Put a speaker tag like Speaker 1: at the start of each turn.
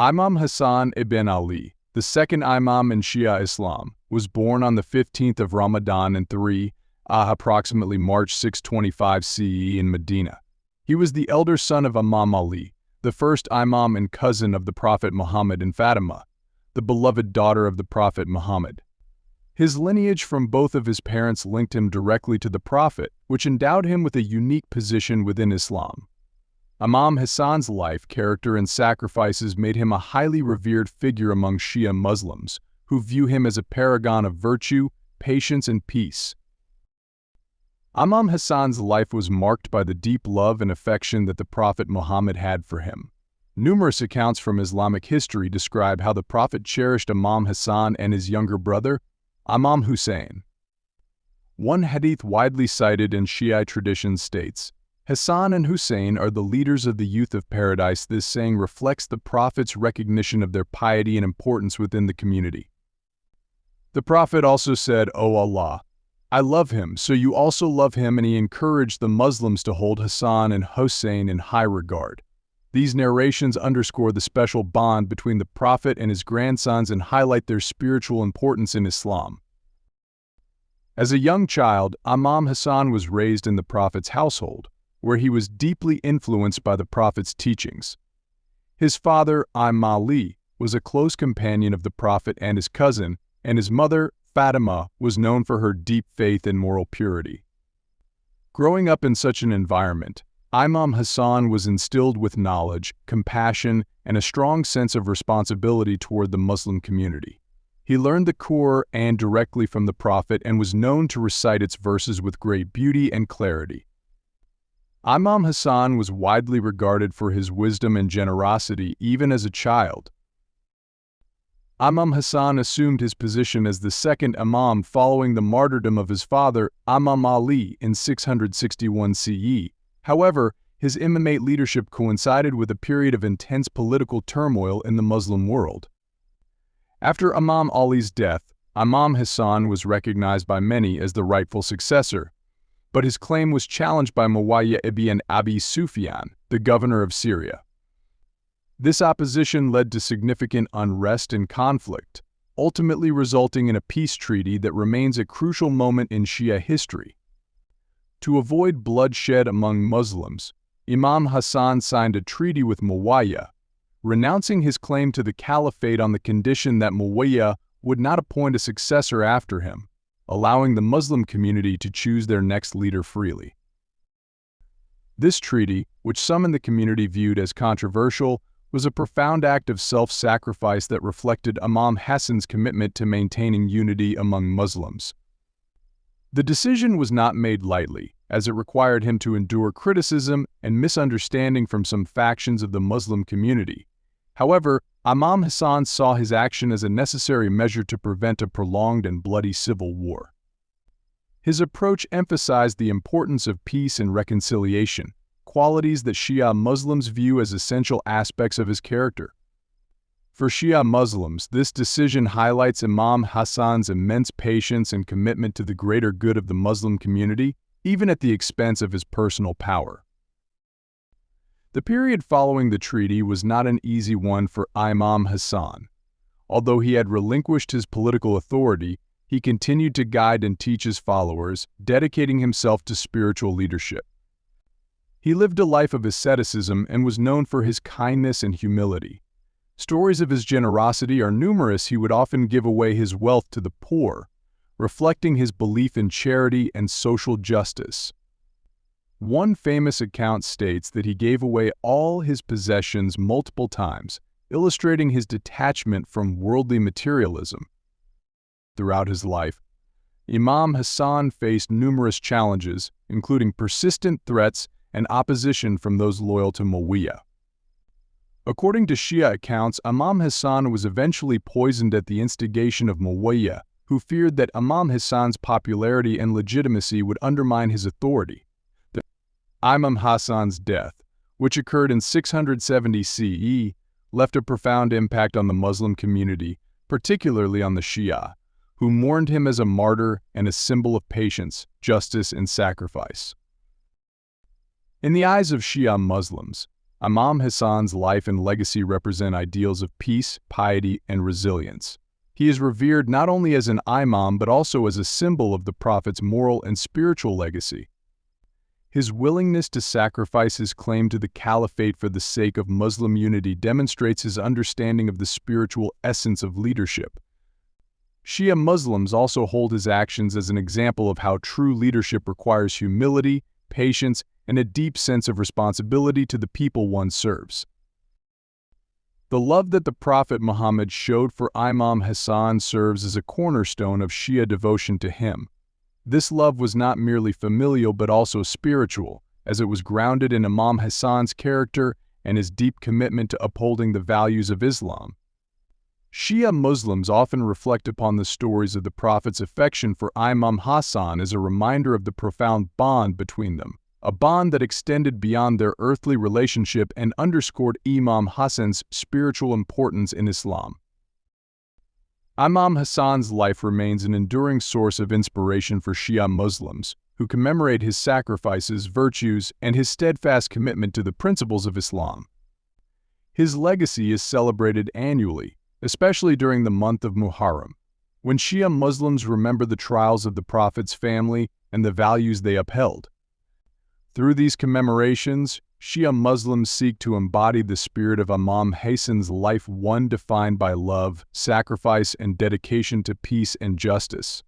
Speaker 1: Imam Hassan ibn Ali, the second Imam in Shia Islam, was born on the 15th of Ramadan in approximately March 625 CE in Medina. He was the elder son of Imam Ali, the first Imam and cousin of the Prophet Muhammad, and Fatimah, the beloved daughter of the Prophet Muhammad. His lineage from both of his parents linked him directly to the Prophet, which endowed him with a unique position within Islam. Imam Hassan's life, character, and sacrifices made him a highly revered figure among Shia Muslims, who view him as a paragon of virtue, patience, and peace. Imam Hassan's life was marked by the deep love and affection that the Prophet Muhammad had for him. Numerous accounts from Islamic history describe how the Prophet cherished Imam Hassan and his younger brother, Imam Husayn. One hadith widely cited in Shia tradition states, "Hasan and Husayn are the leaders of the youth of paradise." This saying reflects the Prophet's recognition of their piety and importance within the community. The Prophet also said, "O Allah, I love him, so you also love him," and he encouraged the Muslims to hold Hasan and Husayn in high regard. These narrations underscore the special bond between the Prophet and his grandsons and highlight their spiritual importance in Islam. As a young child, Imam Hassan was raised in the Prophet's household, where he was deeply influenced by the Prophet's teachings. His father, Imam Ali, was a close companion of the Prophet and his cousin, and his mother, Fatimah, was known for her deep faith and moral purity. Growing up in such an environment, Imam Hassan was instilled with knowledge, compassion, and a strong sense of responsibility toward the Muslim community. He learned the Quran directly from the Prophet and was known to recite its verses with great beauty and clarity. Imam Hassan was widely regarded for his wisdom and generosity even as a child. Imam Hassan assumed his position as the second Imam following the martyrdom of his father, Imam Ali, in 661 CE. However, his imamate leadership coincided with a period of intense political turmoil in the Muslim world. After Imam Ali's death, Imam Hassan was recognized by many as the rightful successor, but his claim was challenged by Muawiyah ibn Abi Sufyan, the governor of Syria. This opposition led to significant unrest and conflict, ultimately resulting in a peace treaty that remains a crucial moment in Shia history. To avoid bloodshed among Muslims, Imam Hassan signed a treaty with Muawiyah, renouncing his claim to the caliphate on the condition that Muawiyah would not appoint a successor after him, allowing the Muslim community to choose their next leader freely. This treaty, which some in the community viewed as controversial, was a profound act of self-sacrifice that reflected Imam Hassan's commitment to maintaining unity among Muslims. The decision was not made lightly, as it required him to endure criticism and misunderstanding from some factions of the Muslim community. However, Imam Hassan saw his action as a necessary measure to prevent a prolonged and bloody civil war. His approach emphasized the importance of peace and reconciliation, qualities that Shia Muslims view as essential aspects of his character. For Shia Muslims, this decision highlights Imam Hassan's immense patience and commitment to the greater good of the Muslim community, even at the expense of his personal power. The period following the treaty was not an easy one for Imam Hassan. Although he had relinquished his political authority, he continued to guide and teach his followers, dedicating himself to spiritual leadership. He lived a life of asceticism and was known for his kindness and humility. Stories of his generosity are numerous. He would often give away his wealth to the poor, reflecting his belief in charity and social justice. One famous account states that he gave away all his possessions multiple times, illustrating his detachment from worldly materialism. Throughout his life, Imam Hassan faced numerous challenges, including persistent threats and opposition from those loyal to Muawiyah. According to Shia accounts, Imam Hassan was eventually poisoned at the instigation of Muawiyah, who feared that Imam Hassan's popularity and legitimacy would undermine his authority. Imam Hassan's death, which occurred in 670 CE, left a profound impact on the Muslim community, particularly on the Shia, who mourned him as a martyr and a symbol of patience, justice, and sacrifice. In the eyes of Shia Muslims, Imam Hassan's life and legacy represent ideals of peace, piety, and resilience. He is revered not only as an imam but also as a symbol of the Prophet's moral and spiritual legacy. His willingness to sacrifice his claim to the caliphate for the sake of Muslim unity demonstrates his understanding of the spiritual essence of leadership. Shia Muslims also hold his actions as an example of how true leadership requires humility, patience, and a deep sense of responsibility to the people one serves. The love that the Prophet Muhammad showed for Imam Hassan serves as a cornerstone of Shia devotion to him. This love was not merely familial but also spiritual, as it was grounded in Imam Hassan's character and his deep commitment to upholding the values of Islam. Shia Muslims often reflect upon the stories of the Prophet's affection for Imam Hassan as a reminder of the profound bond between them, a bond that extended beyond their earthly relationship and underscored Imam Hassan's spiritual importance in Islam. Imam Hassan's life remains an enduring source of inspiration for Shia Muslims, who commemorate his sacrifices, virtues, and his steadfast commitment to the principles of Islam. His legacy is celebrated annually, especially during the month of Muharram, when Shia Muslims remember the trials of the Prophet's family and the values they upheld. Through these commemorations, Shia Muslims seek to embody the spirit of Imam Hassan's life, one defined by love, sacrifice, and dedication to peace and justice.